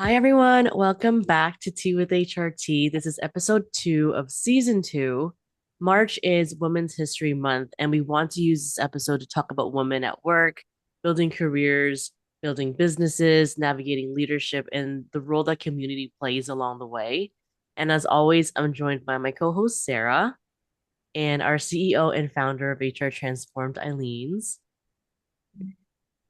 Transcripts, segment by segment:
Hi, everyone. Welcome back to Tea with HRT. This is episode 2 of season 2. March is Women's History Month, and we want to use this episode to talk about women at work, building careers, building businesses, navigating leadership, and the role that community plays along the way. And as always, I'm joined by my co host, Sarah, and our CEO and founder of HR Transformed, Eileen's.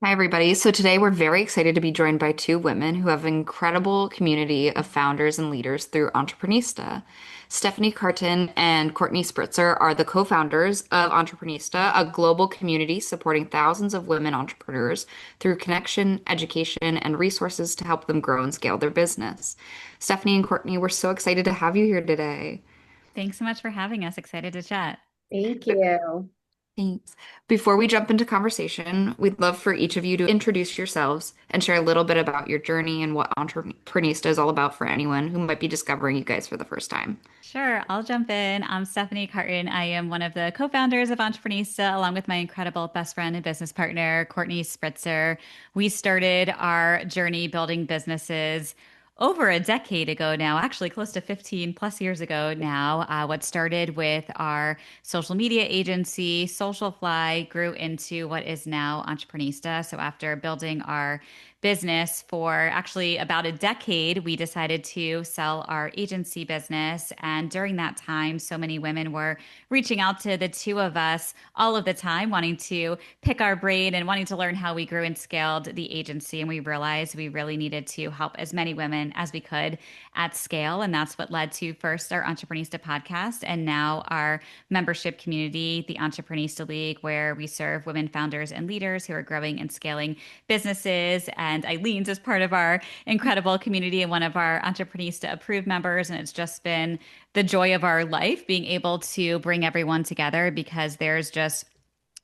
Hi, everybody. So today we're very excited to be joined by two women who have an incredible community of founders and leaders through Entreprenista. Stephanie Cartin and Courtney Spritzer are the co-founders of Entreprenista, a global community supporting thousands of women entrepreneurs through connection, education, and resources to help them grow and scale their business. Stephanie and Courtney, we're so excited to have you here today. Thanks so much for having us. Excited to chat. Thank you. Thanks. Before we jump into conversation, we'd love for each of you to introduce yourselves and share a little bit about your journey and what Entreprenista is all about for anyone who might be discovering you guys for the first time. Sure, I'll jump in. I'm Stephanie Cartin. I am one of the co-founders of Entreprenista, along with my incredible best friend and business partner, Courtney Spritzer. We started our journey building businesses over a decade ago now, actually close to 15 plus years ago now. What started with our social media agency, Socialfly, grew into what is now Entreprenista. So after building our business for actually about a decade, we decided to sell our agency business. And during that time, so many women were reaching out to the two of us all of the time, wanting to pick our brain and wanting to learn how we grew and scaled the agency. And we realized we really needed to help as many women as we could at scale. And that's what led to first our Entreprenista podcast and now our membership community, the Entreprenista League, where we serve women founders and leaders who are growing and scaling businesses. And Eileen's is part of our incredible community and one of our Entreprenista approved members. And it's just been the joy of our life being able to bring everyone together because there's just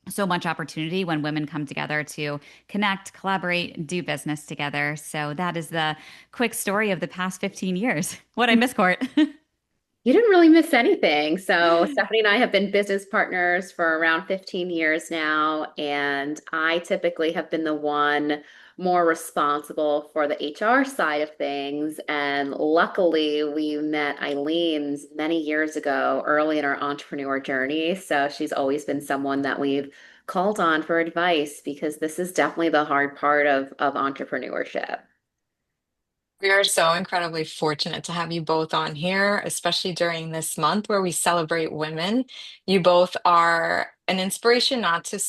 so much opportunity when women come together to connect, collaborate, do business together. So that is the quick story of the past 15 years. What I miss, Court. You didn't really miss anything. So, Stephanie and I have been business partners for around 15 years now, and I typically have been the one more responsible for the HR side of things. And luckily, we met Eileen's many years ago, early in our entrepreneur journey. So, she's always been someone that we've called on for advice because this is definitely the hard part of entrepreneurship. We are so incredibly fortunate to have you both on here, especially during this month where we celebrate women. You both are an inspiration not to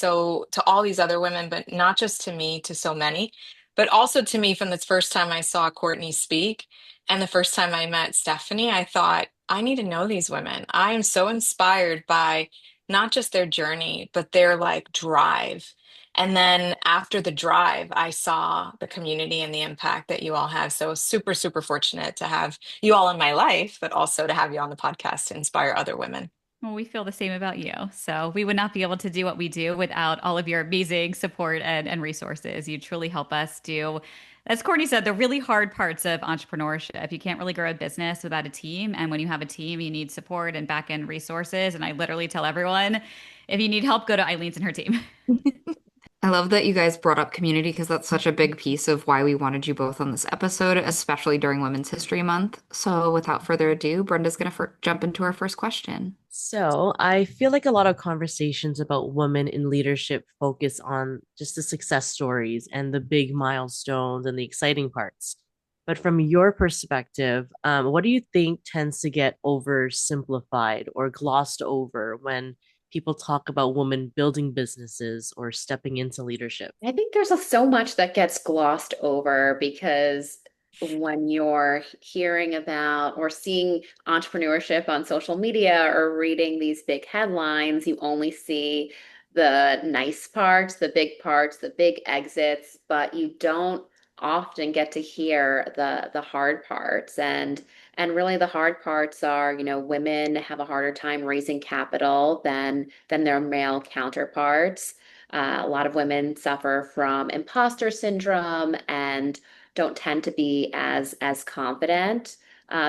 all these other women, but not just to me, to so many, but also to me from the first time I saw Courtney speak and the first time I met Stephanie, I thought, I need to know these women. I am so inspired by not just their journey, but their like drive. And then after the drive, I saw the community and the impact that you all have. So super, super fortunate to have you all in my life, but also to have you on the podcast to inspire other women. Well, we feel the same about you. So we would not be able to do what we do without all of your amazing support and resources. You truly help us do, as Courtney said, the really hard parts of entrepreneurship. You can't really grow a business without a team. And when you have a team, you need support and back end resources. And I literally tell everyone, if you need help, go to Eileen's and her team. I love that you guys brought up community because that's such a big piece of why we wanted you both on this episode, especially during Women's History Month. So, without further ado, Brenda's going to jump into our first question. So I feel like a lot of conversations about women in leadership focus on just the success stories and the big milestones and the exciting parts. But from your perspective, what do you think tends to get oversimplified or glossed over when people talk about women building businesses or stepping into leadership? I think there's so much that gets glossed over because when you're hearing about or seeing entrepreneurship on social media or reading these big headlines, you only see the nice parts, the big exits, but you don't often get to hear the hard parts. And really the hard parts are, women have a harder time raising capital than their male counterparts. A lot of women suffer from imposter syndrome and don't tend to be as confident.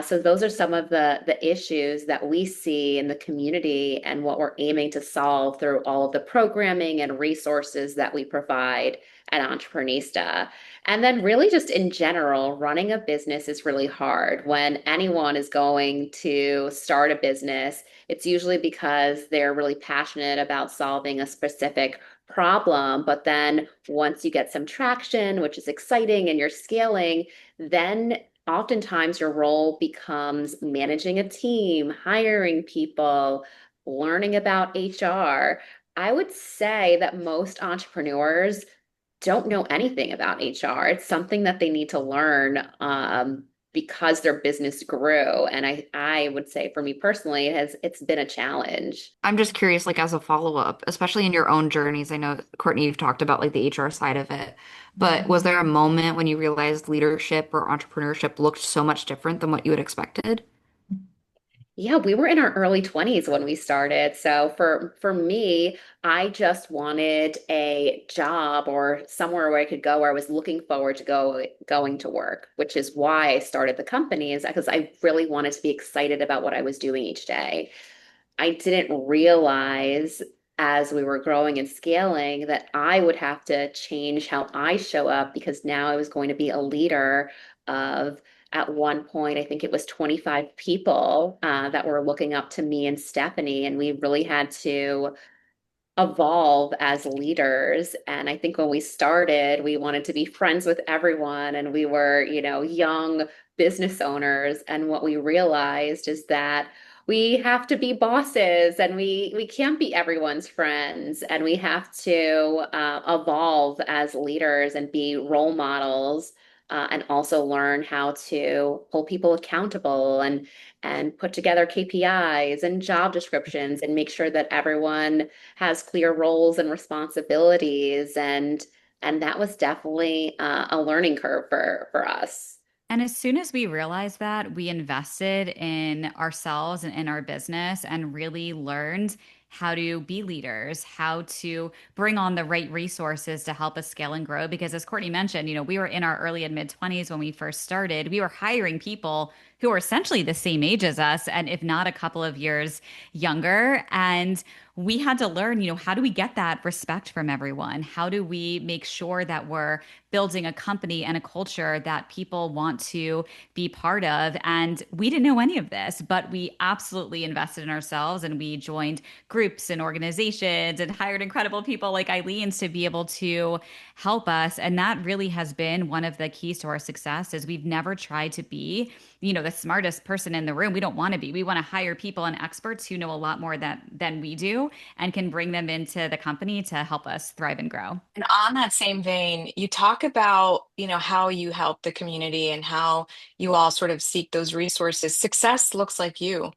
So those are some of the issues that we see in the community and what we're aiming to solve through all of the programming and resources that we provide at Entreprenista. And then really just in general, running a business is really hard. When anyone is going to start a business, it's usually because they're really passionate about solving a specific problem. But then once you get some traction, which is exciting, and you're scaling, then oftentimes your role becomes managing a team, hiring people, learning about HR. I would say that most entrepreneurs don't know anything about HR. It's something that they need to learn because their business grew. And I would say for me personally, it's been a challenge. I'm just curious, like as a follow-up, especially in your own journeys. I know, Courtney, you've talked about like the HR side of it, but was there a moment when you realized leadership or entrepreneurship looked so much different than what you had expected? Yeah, we were in our early 20s when we started. So for me, I just wanted a job or somewhere where I could go where I was looking forward to going to work, which is why I started the company, is because I really wanted to be excited about what I was doing each day. I didn't realize as we were growing and scaling that I would have to change how I show up, because now I was going to be a leader of, at one point, I think it was 25 people that were looking up to me and Stephanie. And we really had to evolve as leaders. And I think when we started, we wanted to be friends with everyone, and we were, young business owners. And what we realized is that we have to be bosses, and we can't be everyone's friends, and we have to evolve as leaders and be role models. And also learn how to hold people accountable, and put together KPIs and job descriptions, and make sure that everyone has clear roles and responsibilities. And that was definitely a learning curve for us. And as soon as we realized that, we invested in ourselves and in our business and really learned how to be leaders, how to bring on the right resources to help us scale and grow. Because as Courtney mentioned, we were in our early and mid 20s when we first started. We were hiring people who were essentially the same age as us, and if not a couple of years younger. And we had to learn, how do we get that respect from everyone? How do we make sure that we're building a company and a culture that people want to be part of? And we didn't know any of this, but we absolutely invested in ourselves, and we joined groups and organizations and hired incredible people like Eileen's to be able to help us. And that really has been one of the keys to our success. Is we've never tried to be, the smartest person in the room. We don't want to be. We want to hire people and experts who know a lot more than we do, and can bring them into the company to help us thrive and grow. And on that same vein, you talk about, how you help the community and how you all sort of seek those resources. Success looks like you,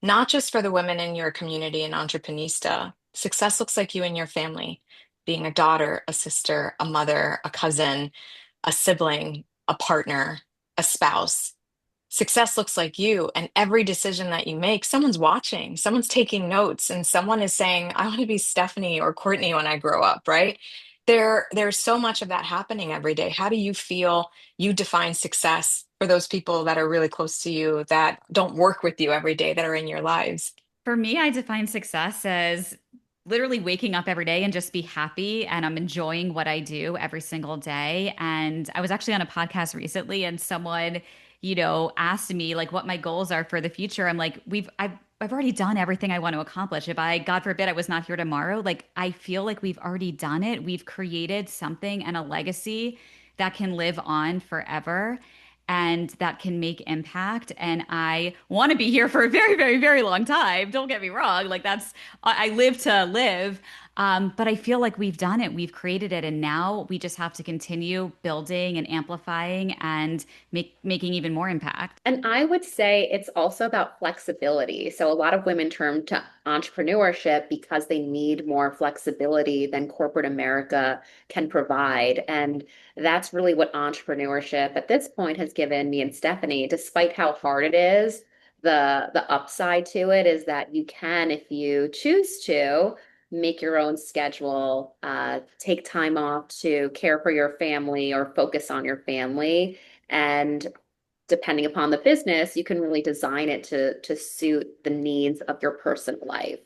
not just for the women in your community in Entreprenista. Success looks like you and your family, being a daughter, a sister, a mother, a cousin, a sibling, a partner, a spouse. Success looks like you, and every decision that you make, someone's watching, someone's taking notes, and someone is saying, I want to be Stephanie or Courtney when I grow up, right? There's so much of that happening every day. How do you feel you define success for those people that are really close to you, that don't work with you every day, that are in your lives? For me, I define success as literally waking up every day and just be happy, and I'm enjoying what I do every single day. And I was actually on a podcast recently, and someone, asked me like what my goals are for the future. I'm like, I've already done everything I want to accomplish. If I, God forbid, I was not here tomorrow, like I feel like we've already done it. We've created something and a legacy that can live on forever, and that can make impact. And I want to be here for a very, very, very long time. Don't get me wrong. Like I live to live. But I feel like we've done it. We've created it. And now we just have to continue building and amplifying and making even more impact. And I would say it's also about flexibility. So a lot of women turn to entrepreneurship because they need more flexibility than corporate America can provide. And that's really what entrepreneurship at this point has given me and Stephanie. Despite how hard it is, the upside to it is that you can, if you choose to, make your own schedule, take time off to care for your family or focus on your family. And depending upon the business, you can really design it to suit the needs of your personal life.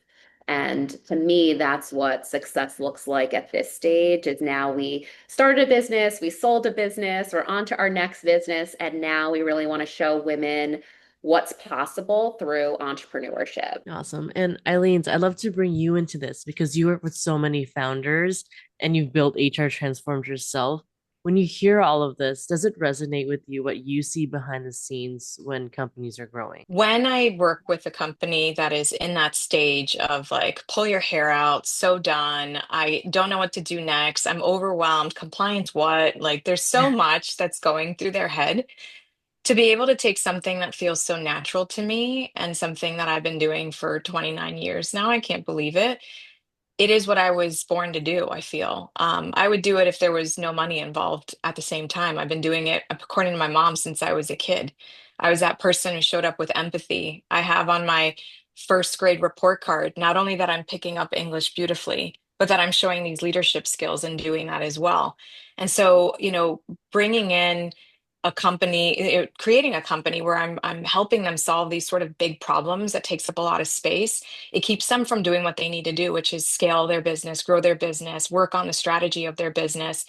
And to me, that's what success looks like at this stage is now we started a business, we sold a business, we're on to our next business, and now we really want to show women what's possible through entrepreneurship. Awesome. And Eileen, I'd love to bring you into this because you work with so many founders and you've built HR Transformed yourself. When you hear all of this, does it resonate with you what you see behind the scenes when companies are growing? When I work with a company that is in that stage of like, pull your hair out, so done, I don't know what to do next, I'm overwhelmed, compliance, what? Like, there's so much that's going through their head. To be able to take something that feels so natural to me and something that I've been doing for 29 years now, I can't believe it. It is what I was born to do, I feel. I would do it if there was no money involved at the same time. I've been doing it, according to my mom, since I was a kid. I was that person who showed up with empathy. I have on my first grade report card, not only that I'm picking up English beautifully, but that I'm showing these leadership skills and doing that as well. And so, bringing in a company, creating a company where I'm helping them solve these sort of big problems that takes up a lot of space. It keeps them from doing what they need to do, which is scale their business, grow their business, work on the strategy of their business,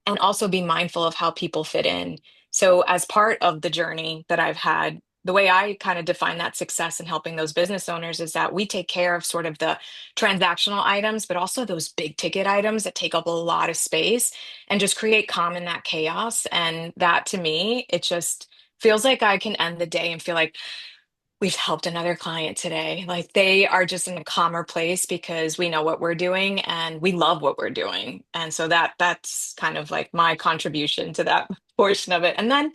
and also be mindful of how people fit in. So, as part of the journey that I've had, the way I kind of define that success in helping those business owners is that we take care of sort of the transactional items, but also those big ticket items that take up a lot of space and just create calm in that chaos. And that to me, it just feels like I can end the day and feel like we've helped another client today. Like they are just in a calmer place because we know what we're doing and we love what we're doing. And so that's kind of like my contribution to that portion of it. And then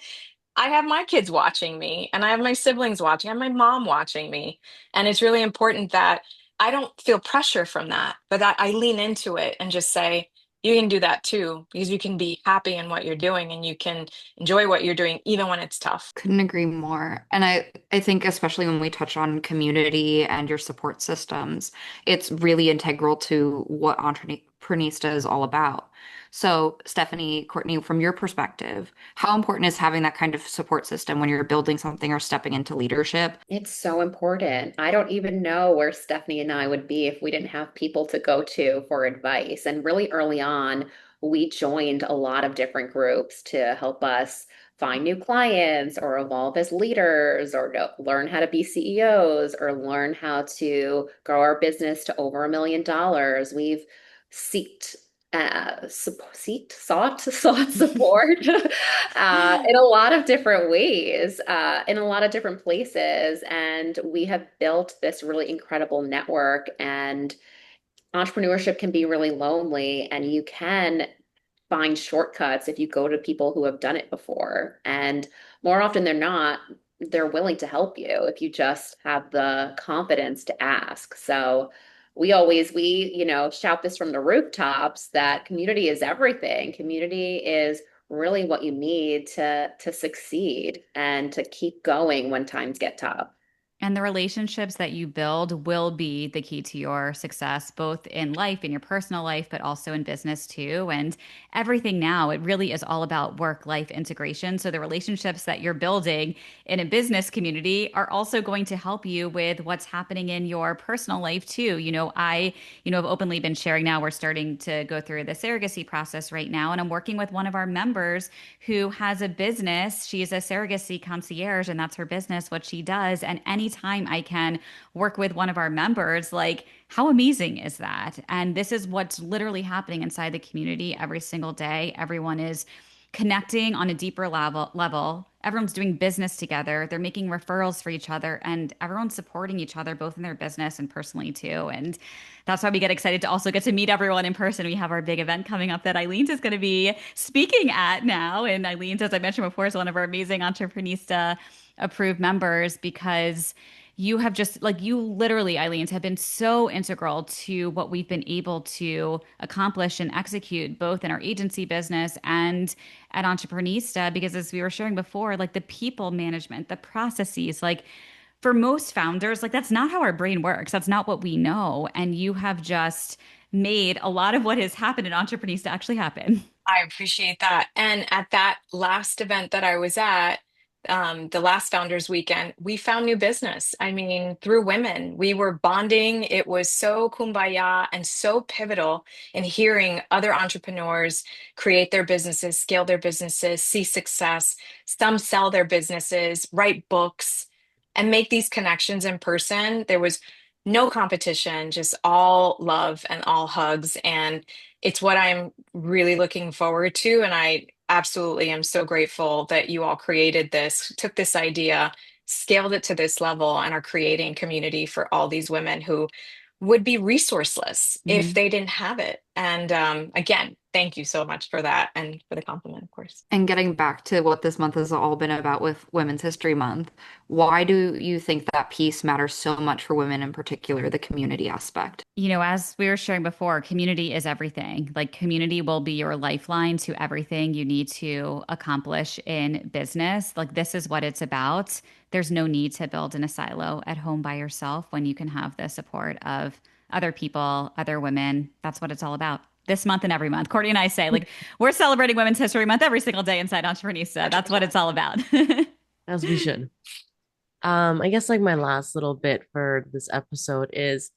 I have my kids watching me and I have my siblings watching, I have my mom watching me. And it's really important that I don't feel pressure from that, but that I lean into it and just say, you can do that too, because you can be happy in what you're doing and you can enjoy what you're doing, even when it's tough. Couldn't agree more. And I think especially when we touch on community and your support systems, it's really integral to what Entreprenista is all about. So, Stephanie, Courtney, from your perspective, how important is having that kind of support system when you're building something or stepping into leadership? It's so important. I don't even know where Stephanie and I would be if we didn't have people to go to for advice. And really early on, we joined a lot of different groups to help us find new clients or evolve as leaders or to learn how to be CEOs or learn how to grow our business to over $1 million. We've seeked sought support in a lot of different ways, in a lot of different places. And we have built this really incredible network. And entrepreneurship can be really lonely, and you can find shortcuts if you go to people who have done it before. And more often than not, they're willing to help you if you just have the confidence to ask. So we shout this from the rooftops that community is everything. Community is really what you need to succeed and to keep going when times get tough. And the relationships that you build will be the key to your success, both in life, in your personal life, but also in business too. And everything now, it really is all about work-life integration. So the relationships that you're building in a business community are also going to help you with what's happening in your personal life too. Have openly been sharing now, we're starting to go through the surrogacy process right now. And I'm working with one of our members who has a business. She is a surrogacy concierge, and that's her business, what she does. And anytime I can work with one of our members, like, how amazing is that? And this is what's literally happening inside the community every single day. Everyone is connecting on a deeper level. Everyone's doing business together. They're making referrals for each other, and everyone's supporting each other both in their business and personally too. And that's why we get excited to also get to meet everyone in person. We have our big event coming up that Eileen's is going to be speaking at now. And Eileen's, as I mentioned before, is one of our amazing Entreprenista approved members because you have just like you literally, Eileen's, have been so integral to what we've been able to accomplish and execute both in our agency business and at Entreprenista. Because as we were sharing before, like the people management, the processes, like for most founders, like that's not how our brain works. That's not what we know. And you have just made a lot of what has happened in Entreprenista actually happen. I appreciate that. And at that last event that I was at, the last founders weekend, we found new business. I mean, through women, we were bonding. It was so kumbaya and so pivotal in hearing other entrepreneurs create their businesses, scale their businesses, see success. Some sell their businesses, write books, and make these connections in person. There was no competition, just all love and all hugs. And it's what I'm really looking forward to. And I absolutely am so grateful that you all created this, took this idea, scaled it to this level, and are creating community for all these women who would be resourceless if Mhm. they didn't have it. And again, thank you so much for that and for the compliment, of course. And getting back to what this month has all been about with Women's History Month, why do you think that piece matters so much for women in particular, the community aspect? As we were sharing before, community is everything. Like, community will be your lifeline to everything you need to accomplish in business. Like, this is what it's about. There's no need to build in a silo at home by yourself when you can have the support of other people, other women. That's what it's all about. This month and every month. Courtney and I say, like, we're celebrating Women's History Month every single day inside Entreprenista. That's what it's all about. As we should. I guess like my last little bit for this episode is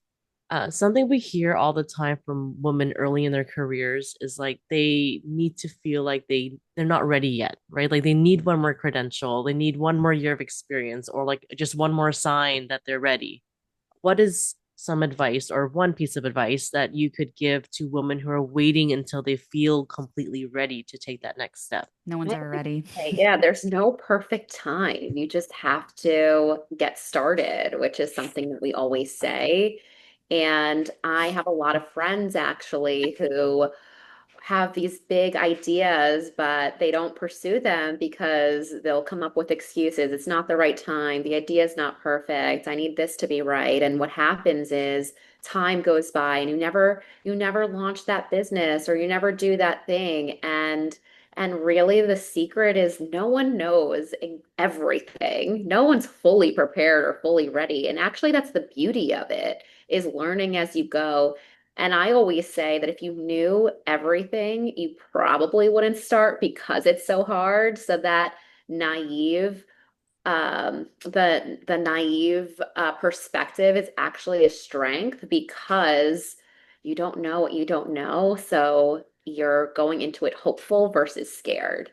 something we hear all the time from women early in their careers is like they need to feel like they're not ready yet, right? Like they need one more credential, they need one more year of experience, or like just one more sign that they're ready. What is some advice or one piece of advice that you could give to women who are waiting until they feel completely ready to take that next step? No one's I ever would ready. say, yeah, there's no perfect time. You just have to get started, which is something that we always say. And I have a lot of friends actually who have these big ideas, but they don't pursue them because they'll come up with excuses. It's not the right time. The idea is not perfect. I need this to be right. And what happens is time goes by and you never launch that business or you never do that thing. And really the secret is no one knows everything. No one's fully prepared or fully ready. And actually that's the beauty of it is learning as you go. And I always say that if you knew everything, you probably wouldn't start because it's so hard. So that naive, the naive perspective is actually a strength because you don't know what you don't know. So you're going into it hopeful versus scared.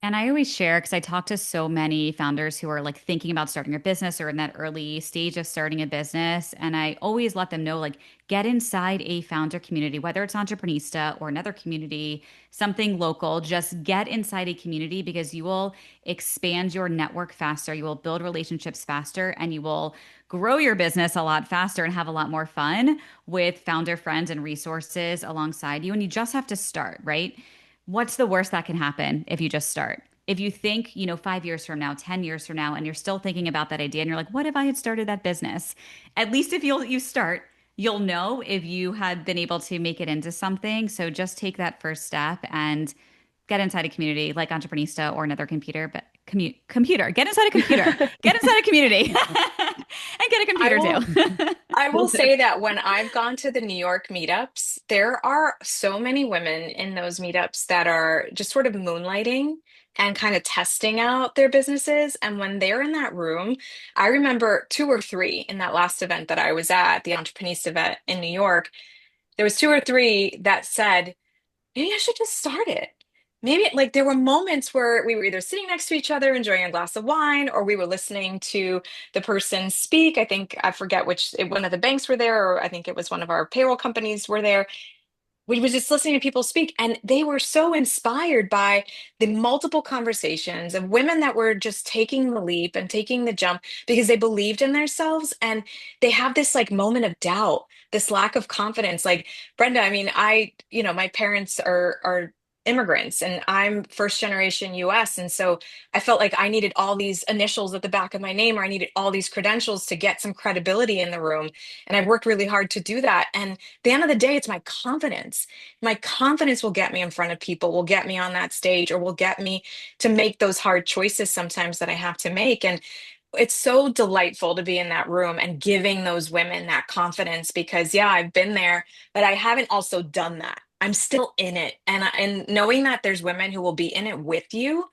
And I always share because I talk to so many founders who are like thinking about starting a business or in that early stage of starting a business. And I always let them know, like, get inside a founder community, whether it's Entreprenista or another community, something local, just get inside a community because you will expand your network faster. You will build relationships faster and you will grow your business a lot faster and have a lot more fun with founder friends and resources alongside you. And you just have to start, right? What's the worst that can happen if you just start? If you think, 5 years from now, 10 years from now, and you're still thinking about that idea and you're like, what if I had started that business? At least if you start, you'll know if you had been able to make it into something. So just take that first step and get inside a community like Entreprenista or another computer. Get inside a computer. Get inside a community and get a I computer will too. I will say that when I've gone to the New York meetups, there are so many women in those meetups that are just sort of moonlighting and kind of testing out their businesses. And when they're in that room, I remember two or three in that last event that I was at, the Entreprenista event in New York, there was two or three that said, maybe I should just start it. Maybe like there were moments where we were either sitting next to each other enjoying a glass of wine, or we were listening to the person speak. I think I forget which one of the banks were there, or I think it was one of our payroll companies were there. We were just listening to people speak, and they were so inspired by the multiple conversations of women that were just taking the leap and taking the jump because they believed in themselves, and they have this like moment of doubt, this lack of confidence. Like Brenda, I mean, my parents are immigrants, and I'm first generation US, and so I felt like I needed all these initials at the back of my name, or I needed all these credentials to get some credibility in the room, and I worked really hard to do that. And the end of the day, it's my confidence. My confidence will get me in front of people, will get me on that stage, or will get me to make those hard choices sometimes that I have to make. And it's so delightful to be in that room and giving those women that confidence because, yeah, I've been there, but I haven't also done that. I'm still in it. And knowing that there's women who will be in it with you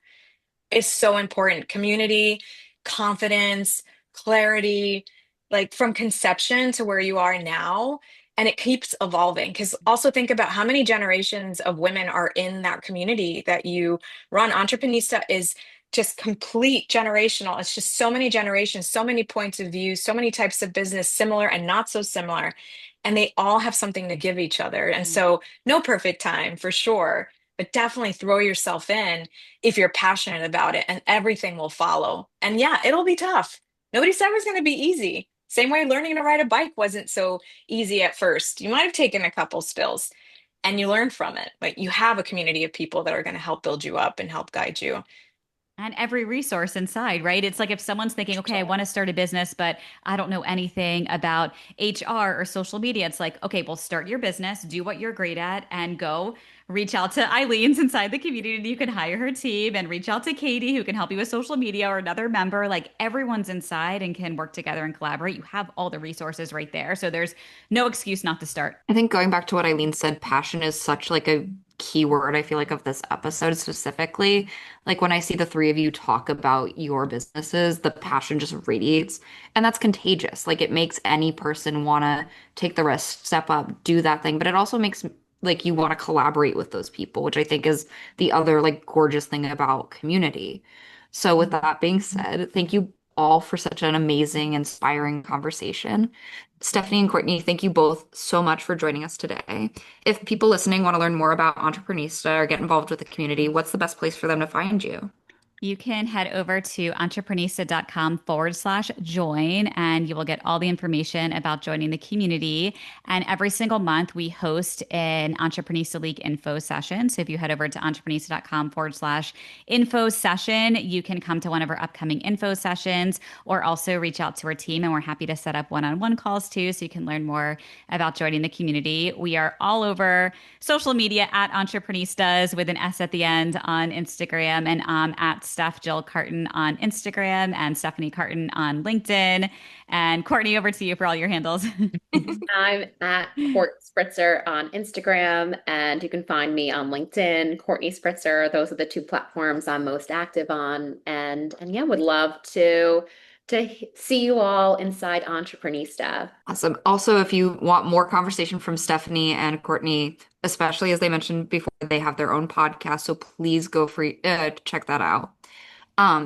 is so important. Community, confidence, clarity, like from conception to where you are now. And it keeps evolving because also think about how many generations of women are in that community that you run. Entreprenista is just complete generational. It's just so many generations, so many points of view, so many types of business, similar and not so similar. And they all have something to give each other. And so, no perfect time for sure, but definitely throw yourself in if you're passionate about it, and everything will follow. And yeah, it'll be tough. Nobody said it was going to be easy. Same way learning to ride a bike wasn't so easy at first. You might have taken a couple spills and you learn from it, but you have a community of people that are going to help build you up and help guide you. And every resource inside, right? It's like if someone's thinking, okay, I want to start a business, but I don't know anything about HR or social media. It's like, okay, well, start your business, do what you're great at, and go reach out to Eileen's inside the community. You can hire her team and reach out to Katie, who can help you with social media, or another member. Like everyone's inside and can work together and collaborate. You have all the resources right there. So there's no excuse not to start. I think going back to what Eileen said, passion is such like a key word, I feel like, of this episode specifically. Like when I see the three of you talk about your businesses, the passion just radiates, and that's contagious. Like it makes any person want to take the risk, step up, do that thing, but it also makes like you want to collaborate with those people, which I think is the other like gorgeous thing about community. So with that being said, thank you all for such an amazing, inspiring conversation. Stephanie and Courtney, thank you both so much for joining us today. If people listening want to learn more about Entreprenista or get involved with the community, what's the best place for them to find you? You can head over to entreprenista.com/join, and you will get all the information about joining the community. And every single month, we host an Entreprenista League info session. So if you head over to entreprenista.com/info session, you can come to one of our upcoming info sessions or also reach out to our team. And we're happy to set up one-on-one calls too, so you can learn more about joining the community. We are all over social media at Entreprenistas with an S at the end on Instagram, and at Steph Jill Cartin on Instagram and Stephanie Cartin on LinkedIn. And Courtney, over to you for all your handles. I'm at Court Spritzer on Instagram, and you can find me on LinkedIn, Courtney Spritzer. Those are the two platforms I'm most active on. And yeah, would love to see you all inside Entreprenista. Awesome. Also, if you want more conversation from Stephanie and Courtney, especially as they mentioned before, they have their own podcast, so please go free check that out.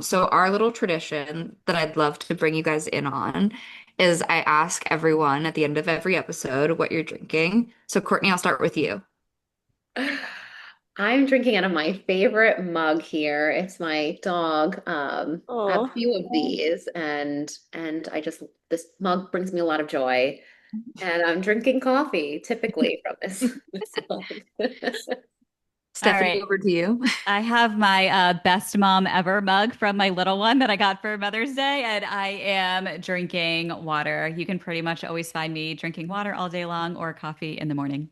So our little tradition that I'd love to bring you guys in on is I ask everyone at the end of every episode what you're drinking. So Courtney, I'll start with you. I'm drinking out of my favorite mug here. It's my dog. I have a few of these, and this mug brings me a lot of joy. And I'm drinking coffee typically from this mug. Stephanie, right. over to you. I have my best mom ever mug from my little one that I got for Mother's Day, and I am drinking water. You can pretty much always find me drinking water all day long or coffee in the morning.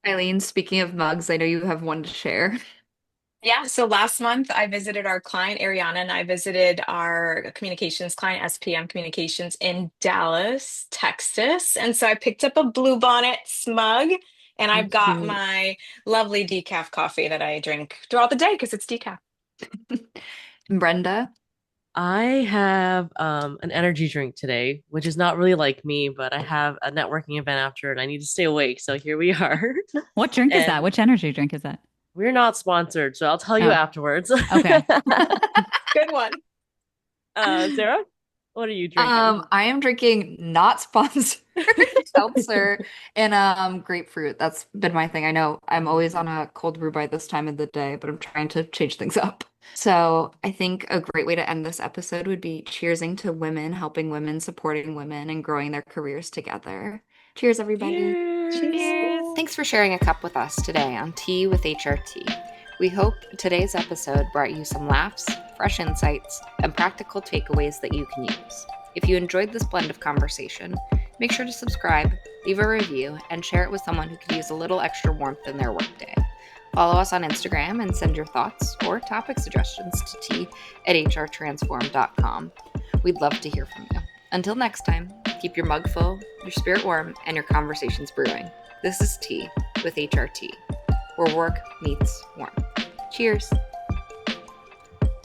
Eileen, speaking of mugs, I know you have one to share. Yeah, so last month I visited our client, Ariana, and I visited our communications client, SPM Communications, in Dallas, Texas. And so I picked up a Bluebonnet mug, and I've got my lovely decaf coffee that I drink throughout the day because it's decaf. Brenda? I have an energy drink today, which is not really like me, but I have a networking event after and I need to stay awake. So here we are. What drink is that? Which energy drink is that? We're not sponsored, so I'll tell you afterwards. Okay. Good one. Sarah, what are you drinking? I am drinking not sponsored seltzer and grapefruit. That's been my thing. I know I'm always on a cold brew by this time of the day, but I'm trying to change things up. So I think a great way to end this episode would be cheersing to women, helping women, supporting women, and growing their careers together. Cheers, everybody. Cheers. Thanks for sharing a cup with us today on Tea with HRT. We hope today's episode brought you some laughs, fresh insights, and practical takeaways that you can use. If you enjoyed this blend of conversation, make sure to subscribe, leave a review, and share it with someone who could use a little extra warmth in their workday. Follow us on Instagram and send your thoughts or topic suggestions to tea@hrtransform.com. We'd love to hear from you. Until next time, keep your mug full, your spirit warm, and your conversations brewing. This is Tea with HRT, where work meets warmth. Cheers.